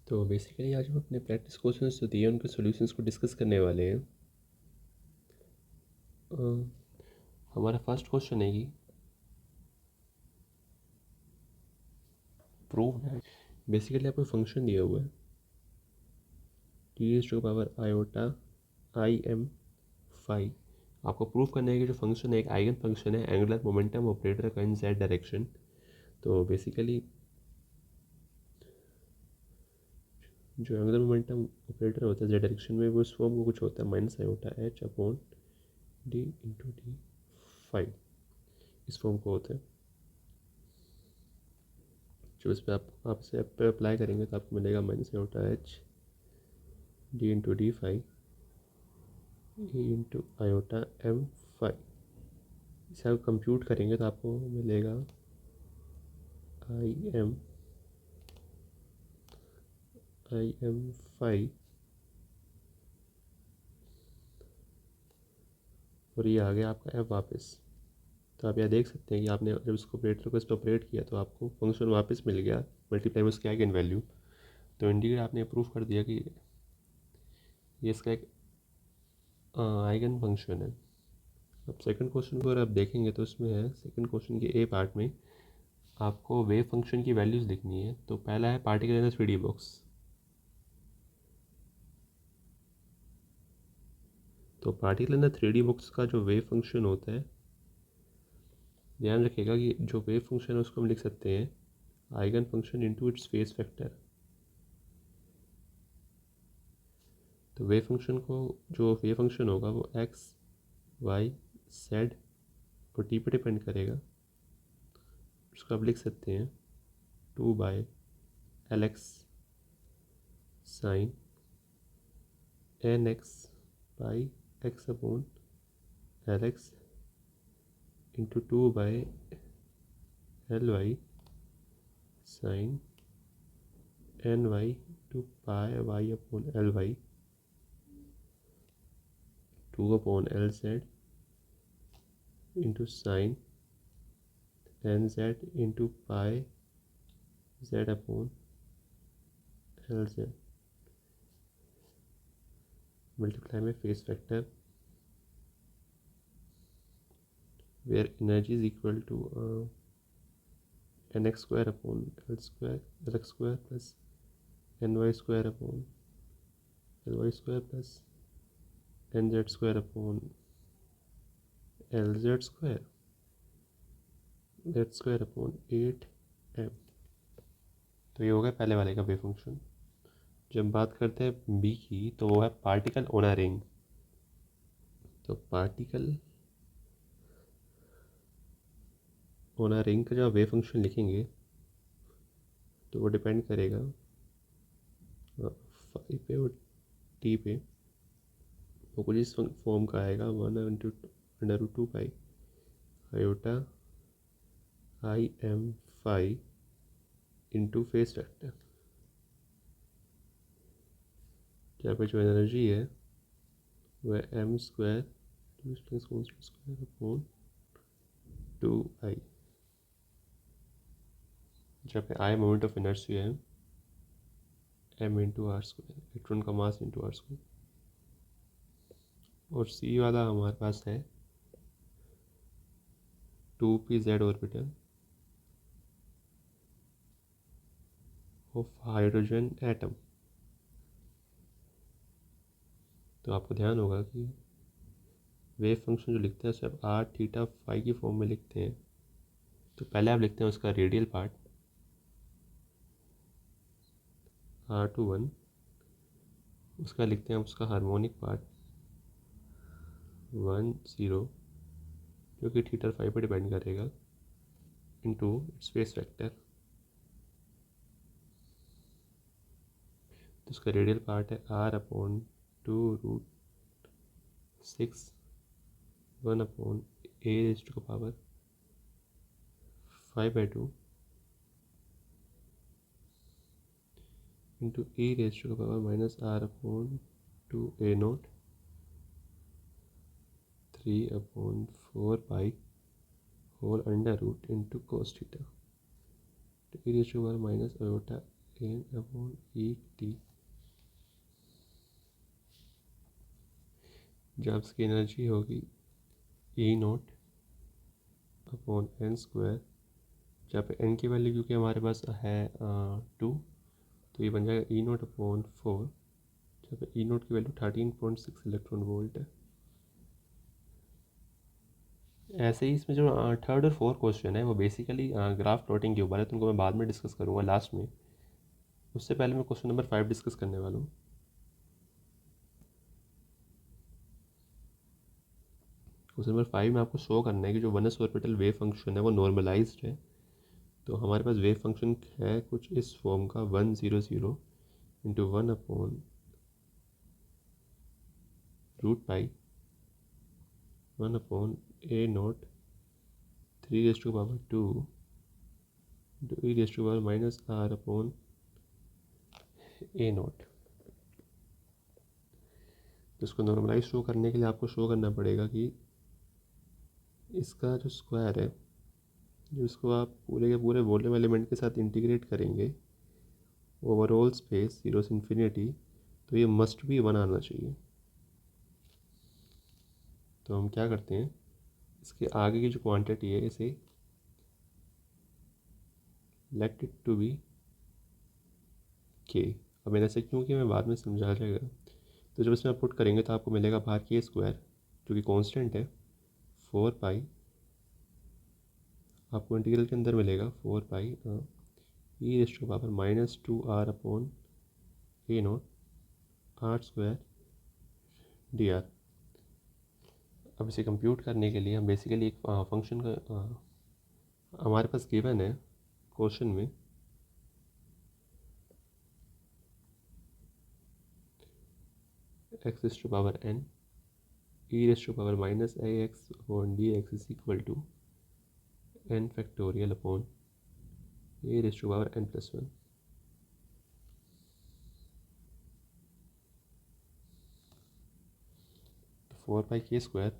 तो बेसिकली आज हम अपने प्रैक्टिस क्वेश्चंस जो दिए उनके सॉल्यूशंस को डिस्कस करने वाले हैं। हमारा फर्स्ट क्वेश्चन है कि प्रूव है। बेसिकली आपको फंक्शन दिया हुआ है t⁻⁴ im phi। आपको प्रूव करना है कि जो फंक्शन है एक आइगन फंक्शन है एंगुलर मोमेंटम ऑपरेटर का इन जेड डायरेक्शन। तो बेसिकली जो एंगुलर मोमेंटम ऑपरेटर होता है जेड डायरेक्शन में वो इस फॉर्म को कुछ होता है -i/d/d⁵ इस फॉर्म को होता है। जो इस पर आप इसे पे अप्लाई करेंगे तो आपको मिलेगा -i/d/d⁵ e/i/m⁵। इसे आप कंप्यूट करेंगे तो आपको मिलेगा im और ये आ गया आपका f वापस। तो आप यहाँ देख सकते हैं कि आपने जब इसको ऑपरेटर को इस पर ऑपरेट किया तो आपको फंक्शन वापस मिल गया मल्टीप्लाई में उसकी आइगन वैल्यू। तो इंडिकेट आपने प्रूफ कर दिया कि ये इसका एक आइगन फंक्शन है। अब सेकंड क्वेश्चन को अगर आप देखेंगे तो इसमें है सेकंड क्वेश्चन के ए पार्ट में आपको वेव फंक्शन की वैल्यूज़ लिखनी है। तो पहला है particle in the 3D box. तो particle in the 3D box का जो वेव फंक्शन होता है, ध्यान रखिएगा कि जो वेव फंक्शन है उसको हम लिख सकते हैं eigen function into its phase factor. तो वेव फंक्शन को जो वेव फंक्शन होगा वो एक्स वाई जेड और टी पे डिपेंड करेगा। उसको आप लिख सकते हैं 2/lx sine nx/x/lx into 2/ly sine ny/y/ly 2/lz into sine nz into pi z/lz multiply में phase factor where energy is equal to nx² plus ny² plus nz² z²/8m। तो ये हो गया पहले वाले का वेव फंक्शन। जब बात करते हैं बी की तो वो है पार्टिकल ऑन अ रिंग। तो पार्टिकल ऑन अ रिंग का जब वेव फंक्शन लिखेंगे तो वो डिपेंड करेगा फाई पे और टी पे। वो कुछ इस फॉर्म का आएगा 1/√2π iota im into phase factor. जहाँ पे जो एनर्जी है वह m² अपॉन 2i। जहाँ पे i मोमेंट ऑफ इनर्सी है m into r square, electron का मास इंटू r स्क्वायर। और c वाला हमारे पास है 2p/z orbital of hydrogen atom. तो आपको ध्यान होगा कि वेव फंक्शन जो लिखते हैं सब r थीटा फाई की फॉर्म में लिखते हैं। तो पहले आप लिखते हैं उसका रेडियल पार्ट r21, उसका लिखते हैं उसका हार्मोनिक पार्ट 1/0 जो कि थीटा फाई पर डिपेंड करेगा इंटू इट्स फेस फैक्टर। तो उसका रेडियल पार्ट है r/2√6 1/a⁵ into e⁻⁻r/2a0 3/4π whole under root into cos theta. तो e⁻⁻ n upon E t, जहाँ इसकी एनर्जी होगी E naught upon n square, जहाँ पे एन की वैल्यू क्योंकि हमारे पास है 2, तो ये बन जाएगा ई नोट अपॉन 4, जहाँ पे ई नोट की वैल्यू 13.6 इलेक्ट्रॉन वोल्ट है। ऐसे ही इसमें जो थर्ड और फोर्थ क्वेश्चन है वो बेसिकली ग्राफ प्लॉटिंग के ऊपर है, तो उनको मैं बाद में डिस्कस करूँगा लास्ट में। उससे पहले मैं क्वेश्चन नंबर 5 डिस्कस करने वाला हूँ। क्वेश्चन नंबर 5 में आपको शो करना है कि जो 1s ऑर्बिटल वेव फंक्शन है वो नॉर्मलाइज्ड है। तो हमारे पास वेव फंक्शन है कुछ इस फॉर्म का 100 इंटू 1 अपॉन √π 1 अपॉन ए नोट 3⁻² इंटू e⁻⁻r अपॉन ए नोट। तो इसको नॉर्मलाइज शो करने के लिए आपको शो करना पड़ेगा कि इसका जो स्क्वायर है, जो इसको आप पूरे के पूरे वॉल्यूम एलिमेंट के साथ इंटीग्रेट करेंगे ओवरऑल स्पेस 0 से इन्फिनिटी, तो ये मस्ट भी 1 आना चाहिए। तो हम क्या करते हैं, इसके आगे की जो क्वांटिटी है इसे लेट इट टू बी के। अब मैंने ऐसे क्यों किया मैं बाद में समझा जाएगा। तो जब इसमें आप पुट करेंगे तो आपको मिलेगा बाहर के स्क्वायर जो कि कांस्टेंट है 4π, आपको इंटीग्रल के अंदर मिलेगा 4π e⁻⁻² अपॉन ए नोट r² dr। अब इसे कंप्यूट करने के लिए हम बेसिकली एक फंक्शन का हमारे पास गिवन है क्वेश्चन में x⁻n e⁻−ax upon dx is equal to n factorial upon a⁻n+1। 4π²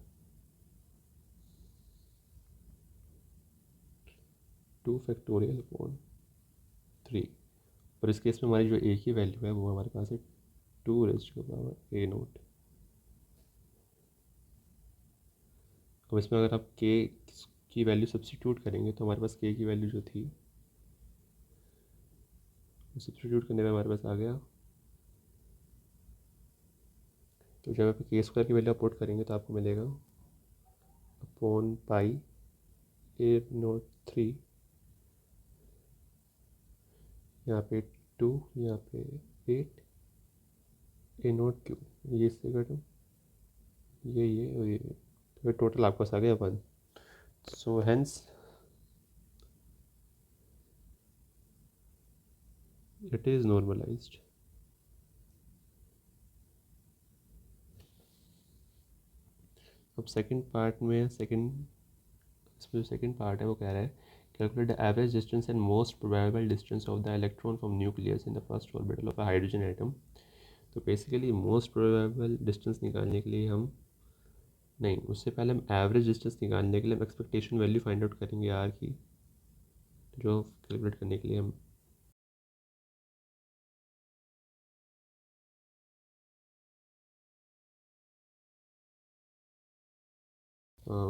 2 factorial upon 3। और इस केस में हमारी जो ए की वैल्यू है वो हमारे पास है 2⁻a नोट। अब इसमें अगर आप के की वैल्यू सब्स्टिट्यूट करेंगे तो हमारे पास के की वैल्यू जो थी सब्स्टिट्यूट करने में हमारे पास आ गया। तो जब आप के स्क्वायर की वैल्यू आप पुट करेंगे तो आपको मिलेगा अपॉन पाई a⁻3, यहाँ पे 2, यहाँ पे 8 a⁻³ ये इससे कटो ये और ये, तो टोटल आपके पास आ गया 1। So hence it is normalised. अब सेकंड पार्ट में इसमें जो सेकंड पार्ट है वो कह रहा है calculate the average distance and most probable distance of the electron from nucleus in the first orbital of a hydrogen atom. तो बेसिकली मोस्ट प्रोबेबल डिस्टेंस निकालने के लिए हम नहीं, उससे पहले हम एवरेज डिस्टेंस निकालने के लिए हम एक्सपेक्टेशन वैल्यू फाइंड आउट करेंगे आर की, जो कैलकुलेट करने के लिए हम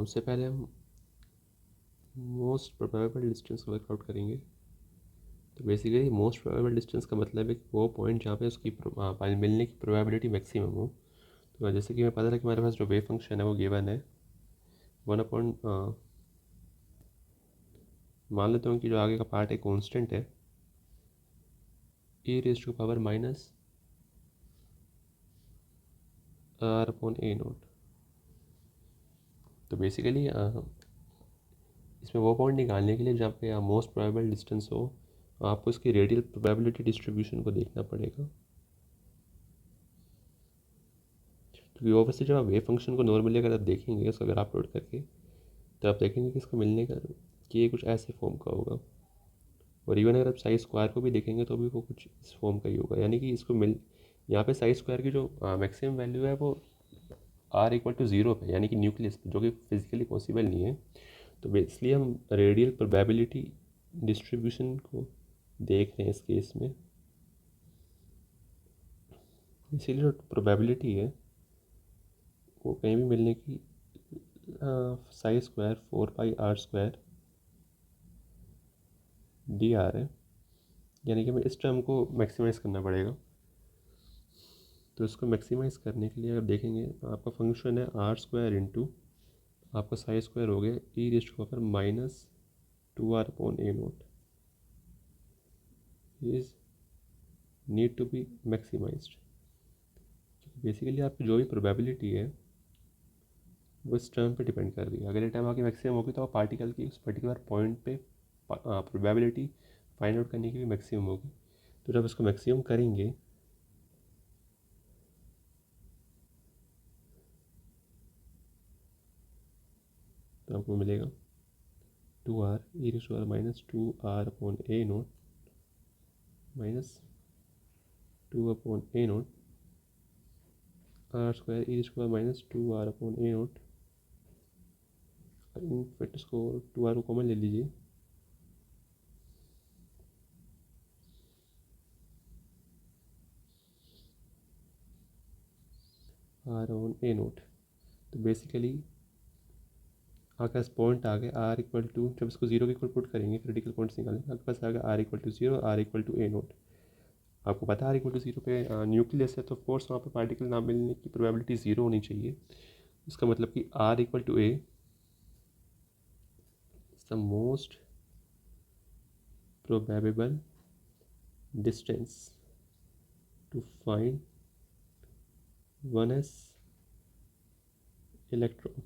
उससे पहले हम मोस्ट प्रोबेबल डिस्टेंस को वर्कआउट करेंगे। तो बेसिकली मोस्ट प्रोबेबल डिस्टेंस का मतलब है कि वो पॉइंट जहाँ पे उसकी मिलने की प्रोबेबिलिटी मैक्सिमम हो। तो जैसे कि मैं पता था कि हमारे पास जो वेव फंक्शन है वो गिवन है 1 अपॉन मान लेता हूँ कि जो आगे का पार्ट है कांस्टेंट है e⁻⁻r अपॉन a नोट। तो बेसिकली इसमें वो पॉइंट निकालने के लिए जहाँ पे मोस्ट प्रोबेबल डिस्टेंस हो आपको इसकी रेडियल प्रोबेबिलिटी डिस्ट्रीब्यूशन को देखना पड़ेगा। क्योंकि ऑब्वियसली जब आप वेव फंक्शन को नॉर्मली अगर आप देखेंगे उसको अगर आप प्लॉट करके तो आप देखेंगे कि इसको मिलने का कि ये कुछ ऐसे फॉर्म का होगा। और इवन अगर आप साइज स्क्वायर को भी देखेंगे तो भी वो कुछ इस फॉर्म का ही होगा, यानी कि इसको यहाँ पे साइज स्क्वायर की जो मैक्सिमम वैल्यू है वो r=0 पे, यानी कि न्यूक्लियस पे, जो कि फिजिकली पॉसिबल नहीं है। तो इसलिए हम रेडियल प्रोबेबिलिटी डिस्ट्रीब्यूशन को देख रहे हैं इस केस में। इसीलिए जो प्रोबेबिलिटी है वो कहीं भी मिलने की साई स्क्वायर 4πr² dr है, यानी कि हमें इस टर्म को मैक्सिमाइज़ करना पड़ेगा। तो इसको मैक्सिमाइज़ करने के लिए अगर देखेंगे तो आपका फंक्शन है r² इंटू आपका साई स्क्वायर हो गया e⁻²r/a0 is need to be maximised. Basically आपकी जो भी प्रोबेबिलिटी है वो इस टर्म पे डिपेंड कर रही है। अगर ये टर्म आपकी मैक्सिमम होगी तो आप पार्टिकल की उस पर्टिकुलर पॉइंट पे प्रोबेबिलिटी फाइंड आउट करने की भी मैक्सिमम होगी। तो जब इसको मैक्सिमम करेंगे तो आपको मिलेगा 2r e⁻²r/a0 minus 2/a0 r² e⁻²r/a0। इन फैक्टर्स को 2r को कॉमन ले लीजिए, r/a0। तो बेसिकली आपके पास पॉइंट आ गए r=, जब इसको जीरो के इक्वल पुट करेंगे क्रिटिकल पॉइंट्स निकालेंगे आपके पास आ गया r=0 r=a0। आपको पता है r=0 पे न्यूक्लियस है तो ऑफकोर्स वहाँ पे पार्टिकल ना मिलने की प्रोबेबिलिटी ज़ीरो होनी चाहिए। इसका मतलब कि r=a is the most probable distance to find 1s electron.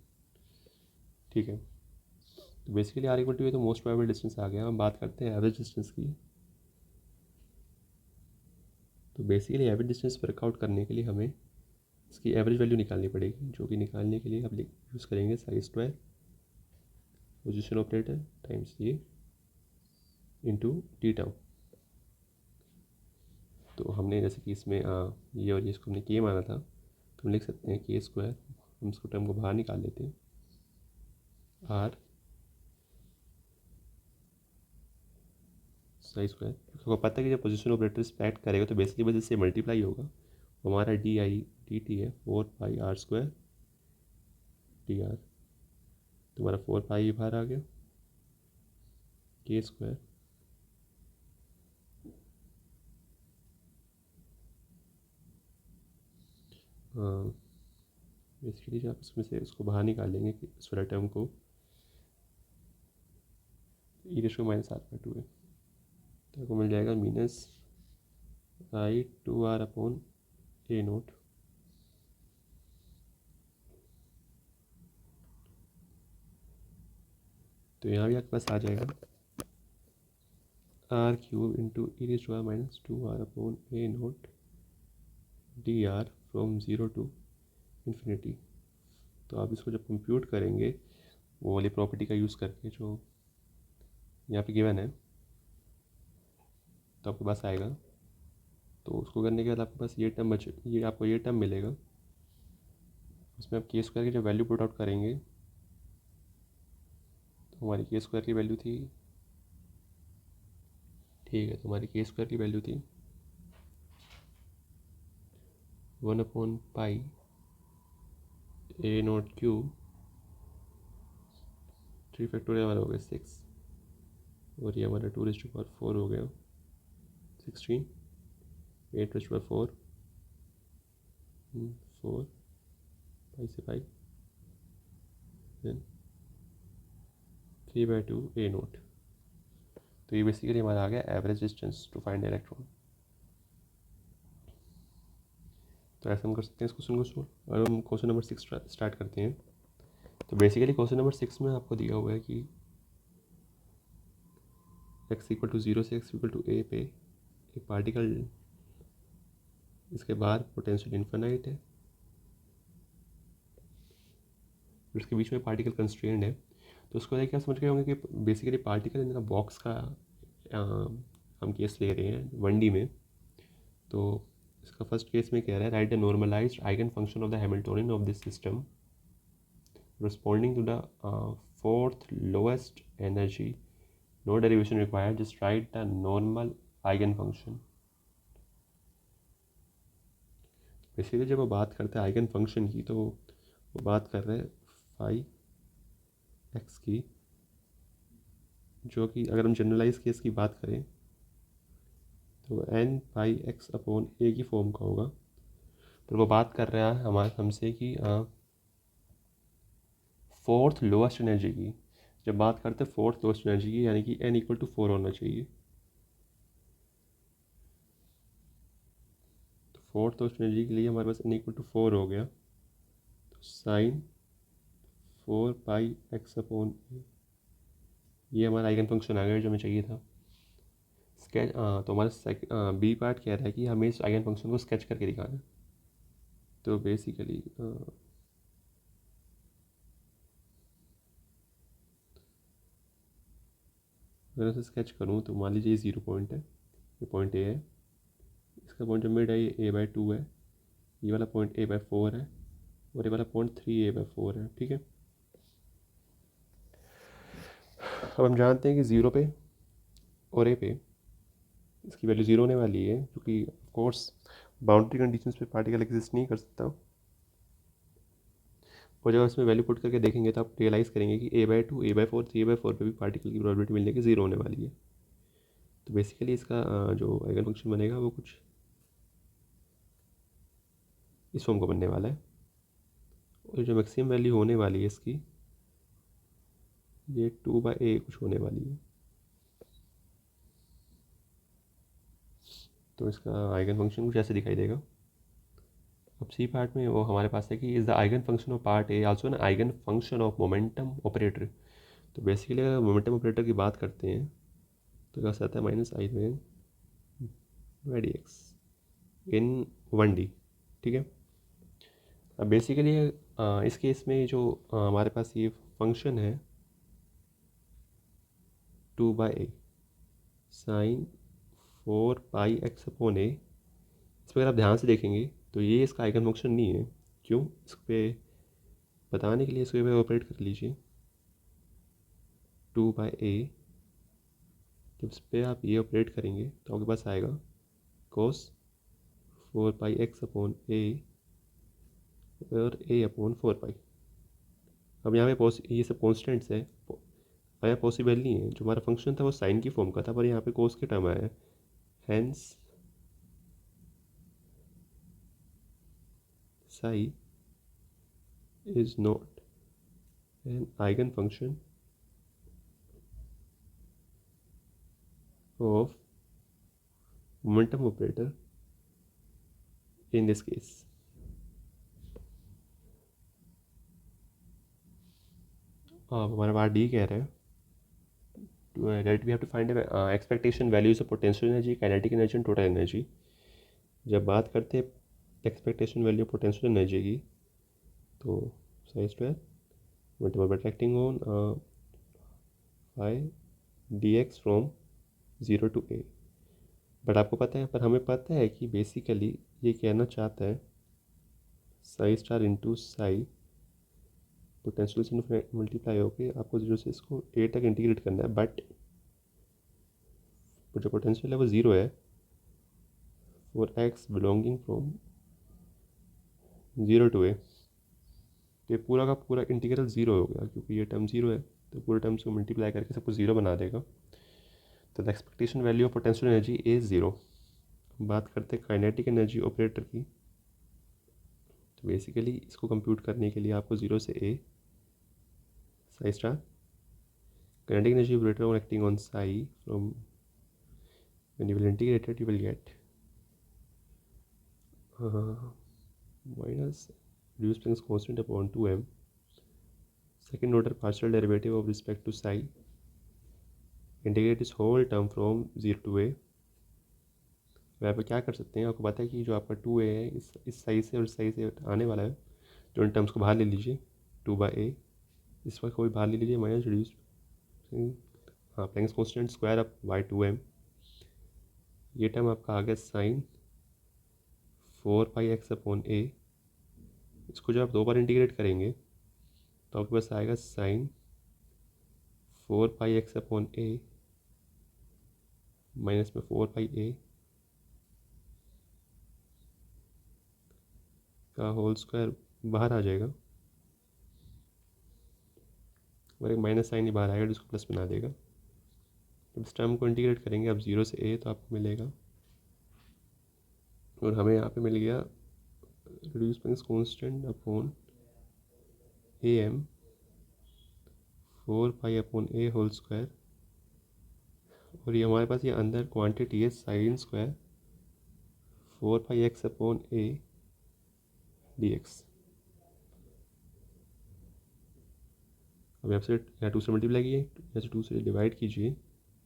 ठीक है, तो बेसिकली r=a तो मोस्ट प्रोबेबल डिस्टेंस आ गया। हम बात करते हैं एवरेज डिस्टेंस की। तो बेसिकली एवरेज डिस्टेंस वर्कआउट करने के लिए हमें इसकी एवरेज वैल्यू निकालनी पड़ेगी, जो कि निकालने के लिए हम यूज़ करेंगे Sai square position operator times ये इंटू टी टाउ। तो हमने जैसे कि इसमें ये और ये इसको हमने के माना था तो हम लिख सकते हैं k²। हम इसको टर्म को बाहर निकाल लेते हैं r साई स्क्वायर, क्योंकि आपको पता है कि जब पोजीशन ऑपरेटर स्पैक्ट करेगा तो बेसिकली वजह से मल्टीप्लाई होगा। हमारा dt है 4πr² dr। तुम्हारा 4π बाहर आ गया k²। बेसिकली जब आप इसमें से उसको बाहर निकालेंगे कि इस वाला टर्म को e⁻² है तो आपको मिल जाएगा -i/2r/a0। तो यहाँ भी आपके पास आ जाएगा r³ into e⁻²r/a0 dr from 0 to infinity. तो आप इसको जब कंप्यूट करेंगे वो वाली प्रॉपर्टी का यूज़ करके जो यहाँ पे गिवन है तो आपके पास आएगा। तो उसको करने के बाद आपके पास ये टर्म ये आपको ये टर्म मिलेगा। उसमें आप k² की जब वैल्यू पुट आउट करेंगे तो हमारी k² की वैल्यू थी, ठीक है, तो हमारी k² की वैल्यू थी 1/π a0³ 3 फैक्टोरियल हमारा हो गया 6 और ये हमारा 2⁴ हो गया 16 8⁴ 4 π से π देन 3/2 a0। तो ये बेसिकली हमारा आ गया average distance to find electron. तो ऐसा हम कर सकते हैं इस क्वेश्चन को सोल्व। और हम क्वेश्चन नंबर 6 स्टार्ट करते हैं। तो बेसिकली क्वेश्चन नंबर 6 में आपको दिया हुआ है कि x=0 से x=a पे एक पार्टिकल, इसके बाद पोटेंशियल इन्फिनाइट है, उसके बीच में पार्टिकल कंस्ट्रेंड है। तो उसको क्या समझ गए होंगे कि बेसिकली पार्टिकल इन बॉक्स का हम केस ले रहे हैं 1D में। तो इसका फर्स्ट केस में कह रहा है write the normalised eigen function of the Hamiltonian of this system responding to the fourth lowest energy, no derivation required, just write the normal eigen function. Basically जब वो बात करते हैं आइगन फंक्शन की, तो वो बात कर रहे हैं फाई एक्स की, जो कि अगर हम जनरलाइज केस की बात करें तो एन पाई एक्स अपॉन ए की फॉर्म का होगा। पर वो बात कर रहा है हमारे हमसे कि फोर्थ लोएस्ट एनर्जी की। जब बात करते हैं फोर्थ लोएस्ट एनर्जी की, यानी कि एन इक्वल टू 4 होना चाहिए। तो फोर्थ लोएस्ट एनर्जी के लिए हमारे पास एन इक्वल टू 4 हो गया, तो साइन 4 पाई एक्स अपॉन ए, ये हमारा आइगन फंक्शन आ गया जो हमें चाहिए था। स्केच तो हमारा बी पार्ट कह रहा है कि हमें इस आइगन फंक्शन को स्केच करके दिखाना है। तो बेसिकली अगर इसे स्केच करूँ तो मान लीजिए 0 पॉइंट है, ये पॉइंट ए है, इसका पॉइंट जो मिड है ये a/2 है, ये वाला पॉइंट a/4 है, और ये वाला पॉइंट 3a/4 है। ठीक है, अब हम जानते हैं कि 0 पे और ए पे इसकी वैल्यू 0 होने वाली है, क्योंकि ऑफकोर्स बाउंड्री कंडीशंस पे पार्टिकल एग्जिस्ट नहीं कर सकता। और जब इसमें वैल्यू पुट करके देखेंगे तो आप रियलाइज़ करेंगे कि a/2 a/4 3a/4 पे भी पार्टिकल की प्रोबेबिलिटी मिलने की 0 होने वाली है। तो बेसिकली इसका जो आइगन फंक्शन बनेगा वो कुछ इस फॉर्म का बनने वाला है, और जो मैक्सिमम वैल्यू होने वाली है इसकी, ये 2/a कुछ होने वाली है। तो इसका आइगन फंक्शन कुछ ऐसे दिखाई देगा। अब सी पार्ट में वो हमारे पास है कि is the eigen function of part A also an eigen function of momentum operator. तो बेसिकली अगर मोमेंटम ऑपरेटर की बात करते हैं तो क्या आता है -i/dx इन 1D। ठीक है, अब बेसिकली इस केस में जो हमारे पास ये फंक्शन है 2/a साइन 4 पाई एक्स अपॉन ए, इस पर अगर आप ध्यान से देखेंगे तो ये इसका आइगन फंक्शन नहीं है। क्यों, इस पर बताने के लिए इसको ऑपरेट कर लीजिए 2/a। जब इस पर आप ये ऑपरेट करेंगे तो आपके पास आएगा कोस 4 पाई एक्स अपॉन ए और a अपॉन 4 पाई। अब यहाँ पे ये सब कॉन्स्टेंट्स है, यहाँ पॉसिबल नहीं है। जो हमारा फंक्शन था वो साइन की फॉर्म का था, पर यहाँ पे कोस के टर्म आया है, hence psi is not an eigen function of momentum operator in this case. अब हमारा बात डी कह रहा है that we have to find expectation values of potential energy, kinetic energy and total energy। जब बात करते हैं एक्सपेक्टेशन वैल्यू पोटेंशियल एनर्जी की, तो psi square multiple by acting on phi dx from 0 to a। But आपको पता है, पर हमें पता है कि बेसिकली ये कहना चाहता है Sai star into Sai potential से मल्टीप्लाई होकर आपको 0 से इसको a तक इंटीग्रेट करना है। बट जो पोटेंशियल है वो 0 है for x belonging from 0 to a। तो ये पूरा का पूरा इंटीग्रल 0 हो गया, क्योंकि ये टर्म 0 है तो पूरे टर्म्स को मल्टीप्लाई करके सबको 0 बना देगा। तो the expectation value of potential energy is 0। बात करते हैं काइनेटिक एनर्जी ऑपरेटर की, तो बेसिकली इसको कंप्यूट करने के लिए आपको 0 से a Sai star kinetic energy operator on acting on Sai from when you will integrate it you will get minus reduce Planck's constant upon 2m second order partial derivative of respect to psi integrate this whole term from 0 to a। वहाँ पर क्या कर सकते हैं, आपको पता है कि जो आपका 2a है इस साइज से और इस साइज से आने वाला है, जो इन टर्म्स को बाहर ले लीजिए 2/a, इस पर कोई बाहर ले लीजिए minus reduce Planck's constant square up by 2m। ये टर्म आपका आ गया साइन 4 पाई एक्स अपॉन ए। इसको जब आप 2 बार इंटीग्रेट करेंगे तो आपके पास आएगा साइन 4 पाई एक्स अपॉन ए माइनस में 4 पाई ए का होल स्क्वायर बाहर आ जाएगा और एक माइनस साइन ही बाहर आएगा जिसको प्लस बना देगा। जब इस टर्म को इंटीग्रेट करेंगे अब 0 से a तो आपको मिलेगा, और हमें यहाँ पे मिल गया reduce Planck's constant upon a m 4 pi upon a whole square, और ये हमारे पास ये अंदर क्वांटिटी है sine square 4 pi x upon a dx। अब यहाँ से यहाँ 2 से मल्टीप्लाई कीजिए, यहाँ से 2 से डिवाइड कीजिए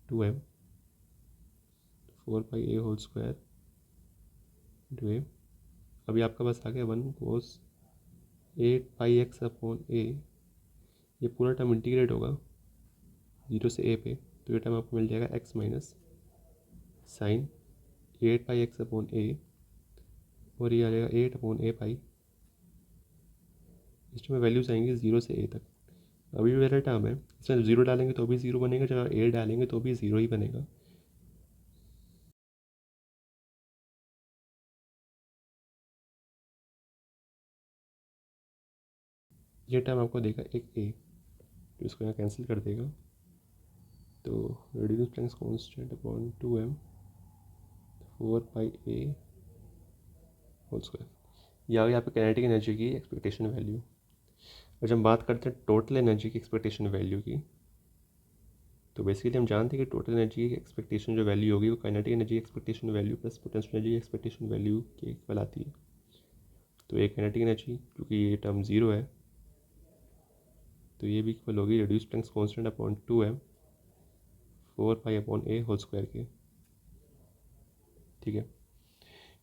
2m 4 pi a whole square into a। अभी आपका बस आ गया 1 cos 8 pi x upon a। ये पूरा टर्म इंटीग्रेट होगा 0 से a पे, तो ये टर्म आपको मिल जाएगा x minus sine 8 pi x upon a, और ये आ जाएगा 8 अपॉन a पाई। इसमें वैल्यूज आएंगी 0 से a तक। अभी भी मेरा टर्म है, इसमें 0 डालेंगे तो भी 0 बनेगा, जब a डालेंगे तो भी 0 ही बनेगा। ये टर्म आपको देगा एक a, तो इसको यहाँ कैंसिल कर देगा, तो reduce Planck's constant upon 2m 4 pi a whole square. ये आ गया यहाँ पे काइनेटिक एनर्जी की एक्सपेक्टेशन वैल्यू। और जब हम बात करते हैं टोटल एनर्जी की एक्सपेक्टेशन वैल्यू की, तो बेसिकली हम जानते हैं कि टोटल एनर्जी की एक्सपेक्टेशन जो वैल्यू होगी वो kinetic energy expectation value plus potential energy expectation value के इक्वल आती है। तो एक काइनेटिक एनर्जी, क्योंकि ये टर्म 0 है, तो ये भी इक्वल होगी reduce Planck's constant upon 2m 4 pi upon a whole square के। ठीक है,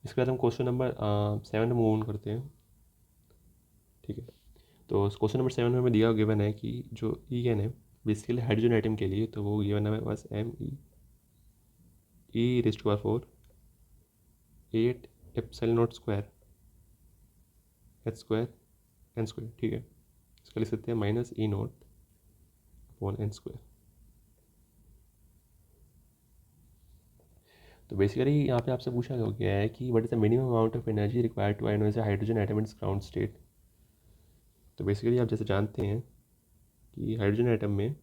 इसके बाद हम क्वेश्चन नंबर 7 में मूव ऑन करते हैं। ठीक है, तो क्वेश्चन नंबर 7 में हमें दिया गिवन है कि जो ई एन है बेसिकली हाइड्रोजन आइटम के लिए, तो वो गिवन है हमें पास m e⁴ 8 epsilon naught square h square n square. ठीक है, इसका लिख सकते हैं minus E0 upon n square. तो बेसिकली यहाँ पे आपसे पूछा गया है कि what is the minimum amount of energy required to ionise hydrogen atom in its ground state. तो बेसिकली आप जैसे जानते हैं कि हाइड्रोजन एटम में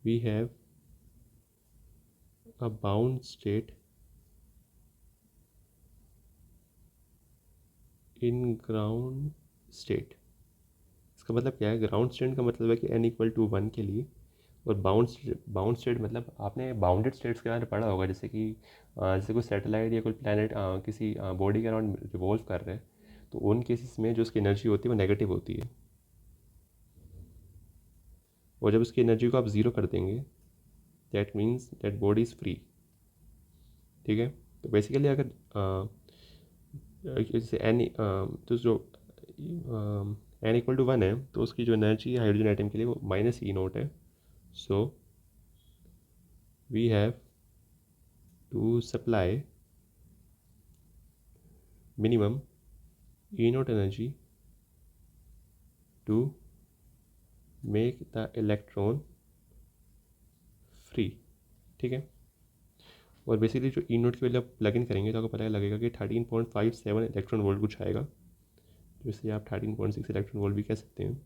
we have a bound state in ground state. इसका मतलब क्या है, ग्राउंड स्टेट का मतलब है कि n=1 के लिए, और बाउंड स्टेट मतलब आपने बाउंडेड स्टेट्स के बारे में पढ़ा होगा, जैसे कि जैसे कोई सैटेलाइट या कोई प्लैनेट किसी बॉडी के अराउंड रिवॉल्व कर रहे हैं, तो उन केसेस में जो उसकी एनर्जी होती है वो नेगेटिव होती है, और जब उसकी एनर्जी को आप ज़ीरो कर देंगे that means that body is free. ठीक है, तो बेसिकली अगर जैसे तो जो n=1 है, तो उसकी जो एनर्जी है हाइड्रोजन आइटम के लिए वो -E0 है। So we have to supply minimum E0 energy to make the electron free। ठीक है, और बेसिकली जो E0 की वैल्यू आप प्लग इन करेंगे तो आपको पता लगेगा कि 13.57 इलेक्ट्रॉन वोल्ट कुछ आएगा, तो इसे आप 13.6 इलेक्ट्रॉन वोल्ट भी कह सकते हैं।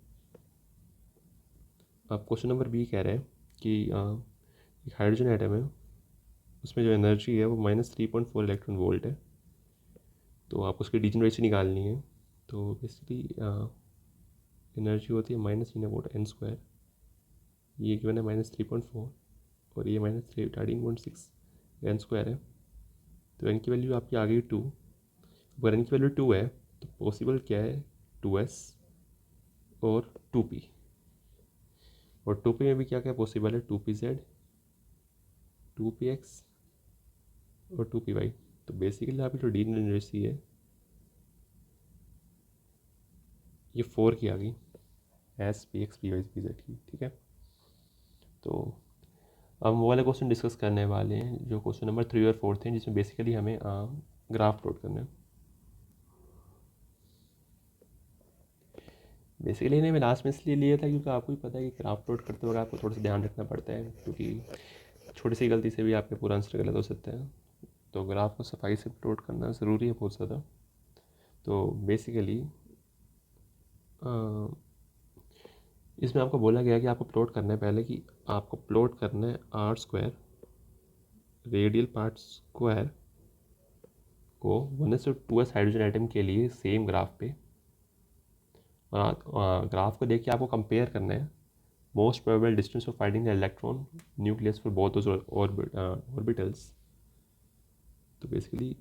अब क्वेश्चन नंबर बी कह रहे हैं कि एक हाइड्रोजन एटम है, उसमें जो एनर्जी है वो -3.4 इलेक्ट्रॉन वोल्ट है, तो आपको उसकी डिजनरेशन निकालनी है। तो बेसिकली एनर्जी होती है -E0n², ये गिवन है -3.4 और ये -13.6 n² है, तो n की वैल्यू आपकी आ गई 2। अगर n की वैल्यू 2 है तो पॉसिबल क्या है 2s और 2p, और 2p में भी क्या क्या पॉसिबल है 2pz 2px और 2py। तो बेसिकली आपकी जो डिजनरेसी है ये 4 की आ गई s p x p y p z की। ठीक है, तो अब वो वाले क्वेश्चन डिस्कस करने वाले हैं जो क्वेश्चन नंबर 3 और 4 थे, जिसमें बेसिकली हमें ग्राफ प्लॉट करना है। बेसिकली इन्हें मैं लास्ट में इसलिए लिया था क्योंकि आपको भी पता है कि ग्राफ प्लॉट करते वक्त आपको थोड़ा सा ध्यान रखना पड़ता है, क्योंकि छोटी सी गलती से भी आपके पूरा आंसर गलत हो सकता है। तो ग्राफ को सफाई से प्लॉट करना ज़रूरी है बहुत ज़्यादा। तो बेसिकली इसमें आपको बोला गया कि आपको प्लॉट करना है, पहले कि आपको प्लॉट करना है r square radial part square को 1:2s हाइड्रोजन एटम के लिए सेम ग्राफ पे, और ग्राफ को देख के आपको कंपेयर करना है most probable distance of finding the electron nucleus for both orbitals. तो बेसिकली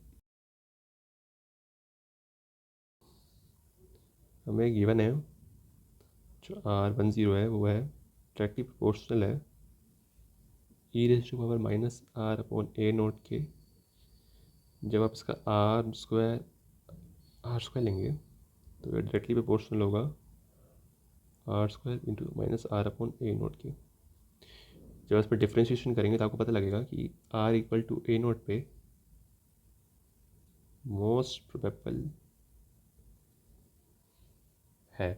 हमें गिवन है जो R10 है वो है डायरेक्टली प्रोपोर्शनल है e⁻⁻r/a0 के। जब आप इसका आर स्क्वायर लेंगे तो ये डायरेक्टली प्रोपोर्शनल होगा r² इंटू -r/a0 के। जब इसमें डिफ्रेंशिएशन करेंगे तो आपको पता लगेगा कि r=a0 पे मोस्ट प्रोबेबल है,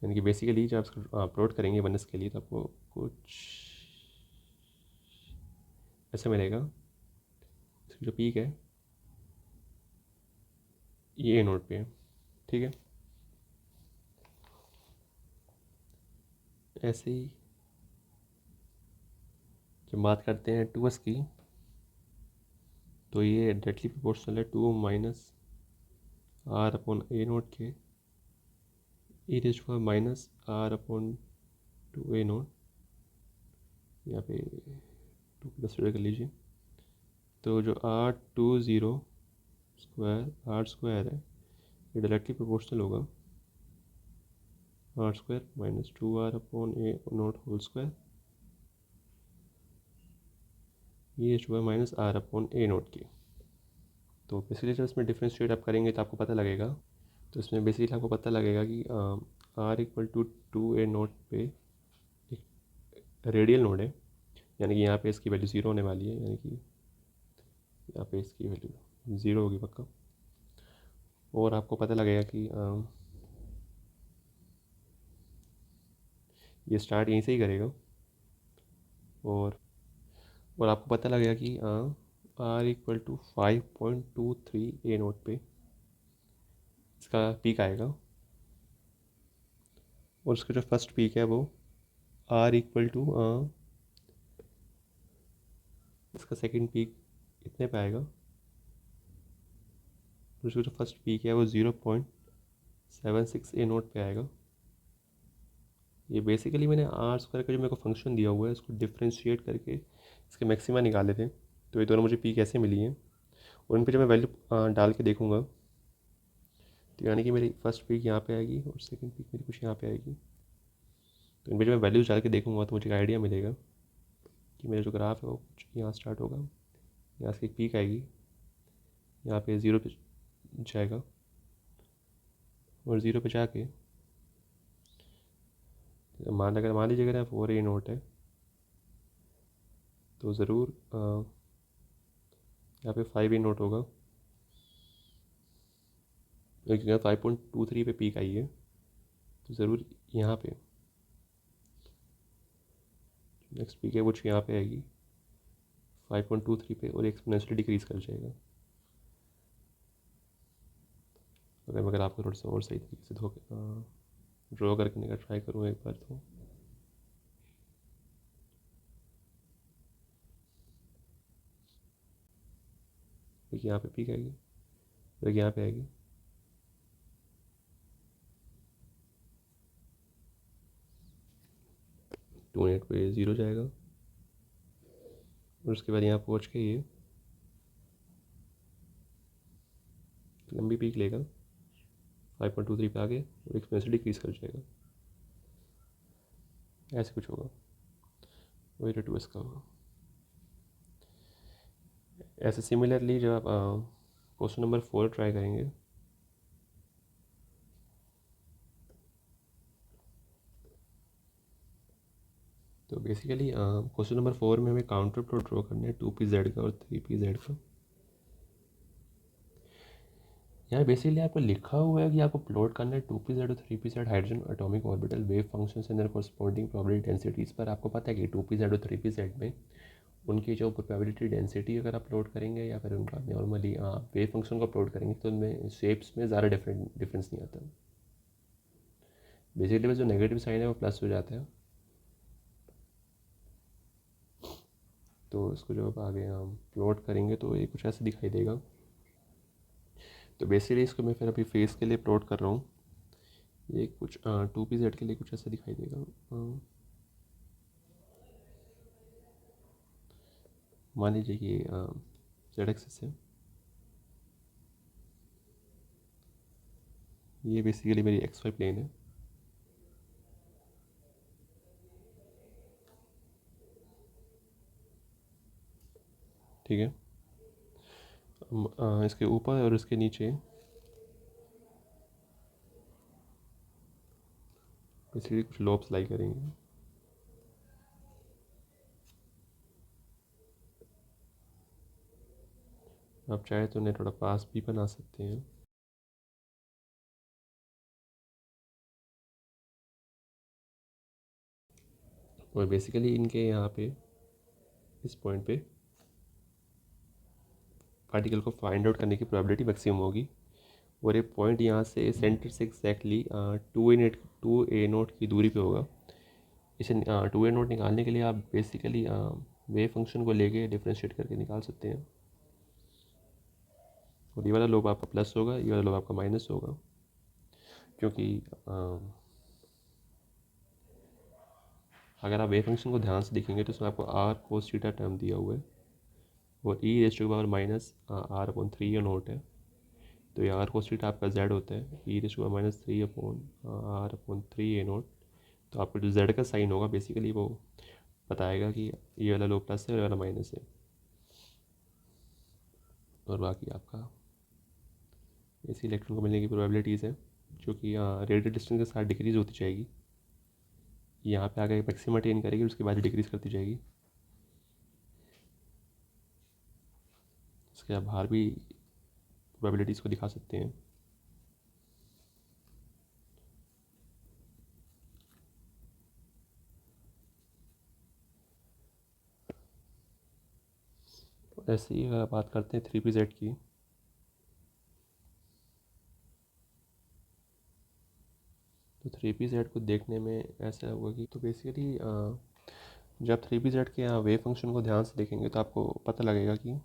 यानी कि बेसिकली जब आप अपलोड करेंगे वनस के लिए तो आपको कुछ ऐसा मिलेगा। इसकी जो पीक है ये A0 पे है, ठीक है। ऐसे ही जब बात करते हैं 2s की तो ये डायरेक्टली प्रोपोर्शनल है 2 -r/a0 के e⁻r/2a0। यहाँ पे 2 कंसिडर कर लीजिए। तो जो r² है ये डायरेक्टली प्रोपोर्शनल होगा r² -2r/a0 whole square e⁻r/a0 की। तो बेसिकली जब इसमें डिफ्रेंशिएट आप करेंगे तो आपको पता लगेगा। तो इसमें बेसिकली आपको पता लगेगा कि r=2a0 पे एक रेडियल नोड है, यानी कि यहाँ पे इसकी वैल्यू 0 होने वाली है, यानी कि यहाँ पे इसकी वैल्यू 0 होगी पक्का। और आपको पता लगेगा कि ये स्टार्ट यहीं से ही करेगा। और आपको पता लगेगा कि r=5.23 a0 पे इसका पीक आएगा। और उसका जो फर्स्ट पीक है वो r= इसका सेकंड पीक इतने पे आएगा। उसका जो फर्स्ट पीक है वो 0.76 a0 पे आएगा। ये बेसिकली मैंने r² का जो मेरे को फंक्शन दिया हुआ है उसको डिफ्रेंशिएट करके इसके मैक्सिमा निकाले थे। तो ये दोनों मुझे पीक ऐसे मिली हैं और इन पर जब मैं वैल्यू डाल के देखूँगा तो यानी कि मेरी फर्स्ट पीक यहाँ पे आएगी और सेकंड पीक मेरी कुछ यहाँ पे आएगी। तो इन पर जब मैं वैल्यूज डाल के देखूँगा तो मुझे एक आइडिया मिलेगा कि मेरा जो ग्राफ है वो कुछ यहाँ स्टार्ट होगा, यहाँ से एक पीक आएगी, यहाँ पे 0 पे जाएगा और 0 पे जाके मान लीजिए अगर 4a0 है तो ज़रूर यहाँ पे 5a0 होगा, क्योंकि 5.23 पे पीक आई है तो ज़रूर यहाँ पे नेक्स्ट पीक है वो यहाँ पे आएगी 5.23 पे और एक्सपोनेंशियली डिक्रीज़ कर जाएगा। अगर आपको थोड़ा सा और सही तरीके से ड्रॉ करने का ट्राई करूँ एक बार तो देखिए यहाँ पे पीक आएगी और यहाँ पे आएगी। टू मिनट पे 0 जाएगा और उसके बाद यहाँ पहुँच के ये लंबी पीक लेगा 5.23 पे आगे और एक्सपोनेंशियली डिक्रीज़ कर जाएगा। ऐसे कुछ होगा, वही रेट इसका होगा। ऐसे सिमिलरली जब आप क्वेश्चन नंबर 4 ट्राई करेंगे तो बेसिकली क्वेश्चन नंबर 4 में हमें काउंटर प्लॉट ड्रॉ करना है 2pz का और 3pz का। यहाँ बेसिकली आपको लिखा हुआ है कि आपको प्लॉट करना है 2p-z और 3p-z hydrogen atomic orbital wave functions and there corresponding probability densities पर। आपको पता है कि 2p-z और 3p-z में उनकी जो प्रोबेबिलिटी डेंसिटी अगर आप प्लॉट करेंगे या फिर उनका नॉर्मली वेव फंक्शन को प्लॉट करेंगे तो उनमें शेप्स में ज़्यादा डिफरेंस नहीं आता। बेसिकली जो नेगेटिव साइन है वो प्लस हो जाता है। तो इसको जब आगे हम प्लॉट करेंगे तो ये कुछ ऐसे दिखाई देगा। तो बेसिकली इसको मैं फिर अभी फेस के लिए प्लॉट कर रहा हूँ। ये कुछ 2p-z के लिए कुछ ऐसा दिखाई देगा। मान लीजिए कि z एक्सिस है, ये बेसिकली मेरी xy प्लेन है। ठीक है, इसके ऊपर और इसके नीचे बेसिकली कुछ लॉब्स लाई करेंगे। आप चाहे तो उन्हें थोड़ा पास भी बना सकते हैं। और बेसिकली इनके यहाँ पे इस पॉइंट पे पार्टिकल को फाइंड आउट करने की प्रोबेबिलिटी मैक्सिमम होगी। और ये पॉइंट यहाँ से सेंटर से एक्जैक्टली 2a0 की दूरी पे होगा। इसे 2a0 निकालने के लिए आप बेसिकली वेव फंक्शन को लेके डिफ्रेंशिएट करके निकाल सकते हैं। और ये वाला लोब आपका प्लस होगा, ये वाला लोब आपका माइनस होगा, क्योंकि अगर आप वेव फंक्शन को ध्यान से देखेंगे तो उसमें आपको आर कोस थीटा टर्म दिया हुआ है और e raised to power minus r upon 3a0 है। तो ये आर कोस थीटा आपका जेड होता है, e raised to power minus 3 upon r upon 3a0। तो आपका जो जेड का साइन होगा बेसिकली वो बताएगा कि ये वाला लोब प्लस है और ये वाला माइनस है। और बाकी आपका ऐसी इलेक्ट्रॉन को मिलने की प्रोबेबिलिटीज़ है जो कि रेडियल डिस्टेंस के साथ डिक्रीज़ होती जाएगी। यहाँ पे आगे मैक्सिमम अटेन करेगी, उसके बाद डिक्रीज़ करती जाएगी। इसके आप बाहर भी प्रोबेबिलिटीज़ को दिखा सकते हैं। ऐसे ही अगर आप बात करते हैं 3p-z की, तो 3p-z को देखने में ऐसा होगा कि तो बेसिकली जब 3p-z के यहाँ वेव फंक्शन को ध्यान से देखेंगे तो आपको पता लगेगा कि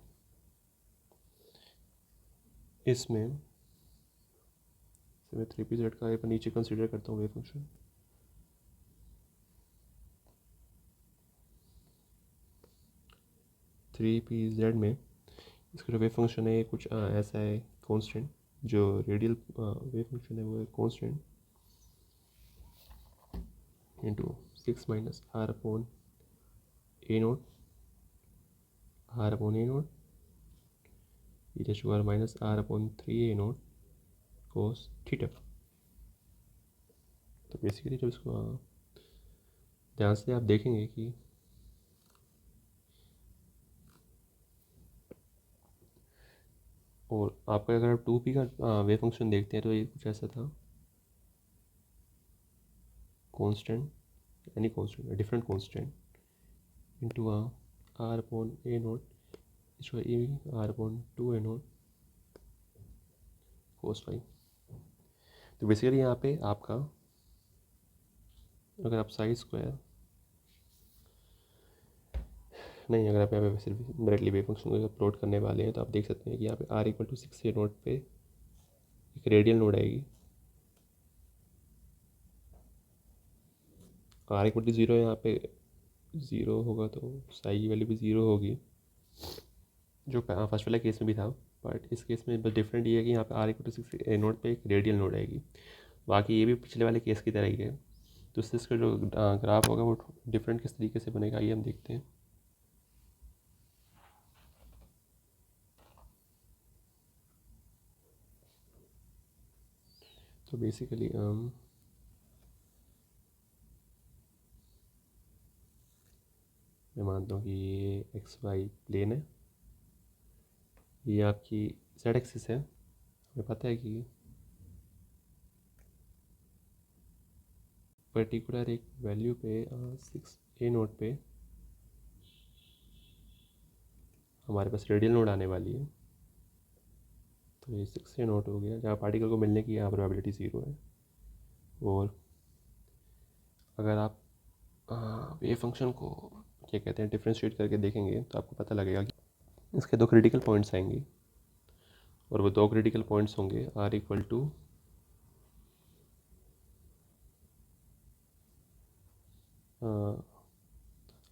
इसमें मैं 3p-z का एक नीचे कंसिडर करता हूँ wave function. Three P Z में इसका जो वेव फंक्शन है कुछ ऐसा है कांस्टेंट, जो रेडियल वेव फंक्शन है वो है constant into 6 minus r upon a0 r upon a0 e to power minus r upon 3a0 cos theta. तो बेसिकली जब इसको ध्यान से आप देखेंगे कि और आपका अगर आप 2p का वेव फंक्शन देखते हैं तो ये कुछ ऐसा था, कांस्टेंट यानी constant different constant into r upon a0 इसको a r upon 2a0 cos five. तो बेसिकली यहाँ पे आपका अगर आप साई स्क्वायर नहीं, अगर आप यहाँ पे सिर्फ डायरेक्टली वेव फंक्शन को प्लॉट करने वाले हैं तो आप देख सकते हैं कि यहाँ पे आर इक्वल टू 6a0 पे एक रेडियल नोड आएगी, आर इक्वल टू 0 यहाँ पे 0 होगा तो साई की वैल्यू भी 0 होगी, जो फर्स्ट वाले केस में भी था। बट इस केस में बस डिफरेंट ये है कि यहाँ पे आर इक्वल टू 6a0 पे एक रेडियल नोड आएगी। बाकी ये भी पिछले वाले केस की तरह ही है। तो इससे इसका जो ग्राफ होगा वो डिफरेंट किस तरीके से बनेगा ये हम देखते हैं। तो बेसिकली मैं मानता हूँ कि ये एक्स वाई प्लेन है, ये आपकी जेड एक्सिस है हमें पता है कि पर्टिकुलर एक वैल्यू पे 6a0 पे हमारे पास रेडियल नोड आने वाली है। तो ये 6a0 हो गया जहाँ पार्टिकल को मिलने की यहाँ प्रोबेबिलिटी 0 है। और अगर आप वेव फंक्शन को क्या कहते हैं डिफ्रेंशिएट करके देखेंगे तो आपको पता लगेगा कि इसके दो क्रिटिकल पॉइंट्स आएंगे, और वो दो क्रिटिकल पॉइंट्स होंगे r इक्वल टू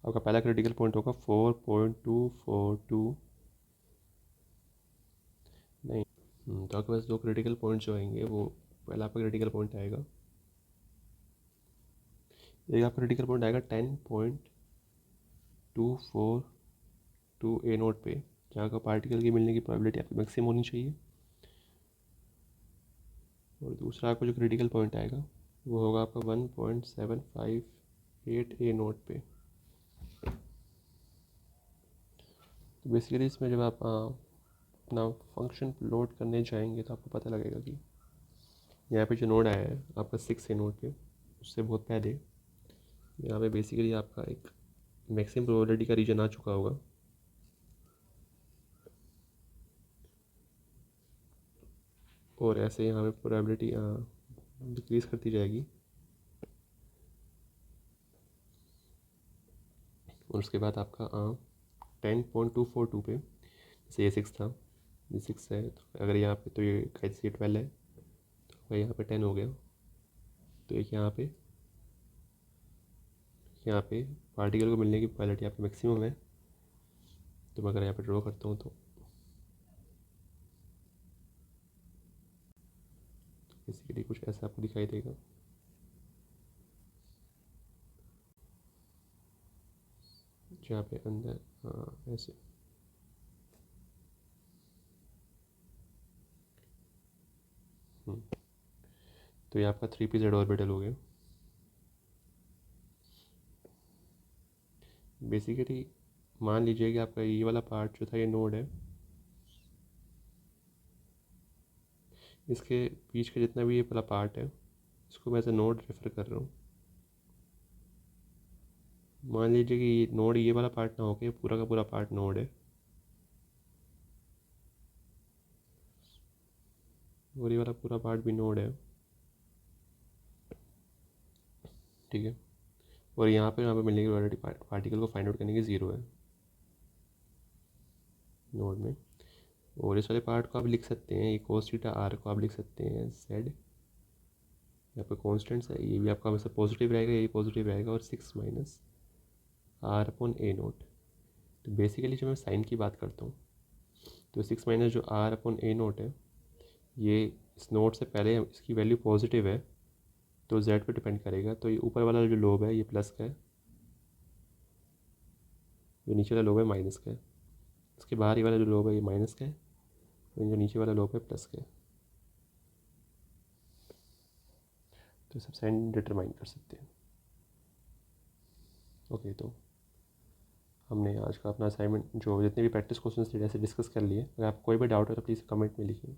आपका पहला क्रिटिकल पॉइंट होगा 4.242 नहीं। तो आपके पास दो क्रिटिकल पॉइंट जो आएंगे वो पहला आपका क्रिटिकल पॉइंट आएगा, एक आपका क्रिटिकल पॉइंट आएगा 10.242a0 पे, जहाँ का पार्टिकल की मिलने की प्रोबेबिलिटी आपकी मैक्सिमम होनी चाहिए। और दूसरा आपका जो क्रिटिकल पॉइंट आएगा वो होगा आपका 1.758a0 पे। तो बेसिकली इसमें जब आप अपना फंक्शन लोड करने जाएंगे तो आपको पता लगेगा कि यहाँ पे जो नोड आया है आपका 6a0 पे, उससे बहुत पहले यहाँ पे बेसिकली आपका एक मैक्सिमम प्रोबेबिलिटी का रीजन आ चुका होगा। और ऐसे यहाँ पे प्रोबेबिलिटी डिक्रीज़ करती जाएगी, और उसके बाद आपका 10.242 पे, जैसे ये 6 था, ये 6 है, तो अगर यहाँ पे तो ये कैसे ये 12 है, तो यहाँ पे 10 हो गया। तो एक यहाँ पे पार्टिकल को मिलने की प्रोबेबिलिटी आपकी मैक्सिमम है। तो मैं अगर यहाँ पे ड्रॉ करता हूँ तो बेसिकली कुछ ऐसा आपको दिखाई देगा। जहाँ पे अंदर ऐसे तो ये आपका 3p z ऑर्बिटल हो गया। बेसिकली मान लीजिए कि आपका ये वाला पार्ट जो था ये नोड है, इसके बीच का जितना भी ये वाला पार्ट है इसको मैं एज ए नोड रेफर कर रहा हूँ। मान लीजिए कि ये नोड ये वाला पार्ट ना होके पूरा का पूरा पार्ट नोड है, और ये वाला पूरा पार्ट भी नोड है, ठीक है। और यहाँ पे मिलने की प्रोबेबिलिटी पार्टिकल को फाइंड आउट करने की 0 है नोड में। और इस वाले पार्ट को आप लिख सकते हैं, ये कोस थीटा आर को आप लिख सकते हैं जेड, यहाँ पे कॉन्स्टेंट्स है, ये भी आपका हमेशा पॉजिटिव रहेगा, ये पॉजिटिव रहेगा, और 6 माइनस r/a0। तो बेसिकली जब मैं साइन की बात करता हूँ तो 6 माइनस जो r/a0 है, ये इस नोट से पहले इसकी वैल्यू पॉजिटिव है तो z पे डिपेंड करेगा। तो ये ऊपर वाला जो लोब है ये प्लस का है, जो नीचे वाला लोब है माइनस का है। इसके बाहर ही वाला जो लोब है ये माइनस का है, और जो नीचे वाला लोब है प्लस का है। तो सब साइन डिटरमाइन कर सकते हैं। ओके, तो हमने आज का अपना असाइनमेंट जो जितने भी प्रैक्टिस क्वेश्चन थे जैसे डिस्कस कर लिए। अगर आपको कोई भी डाउट हो तो प्लीज़ कमेंट में लिखिए।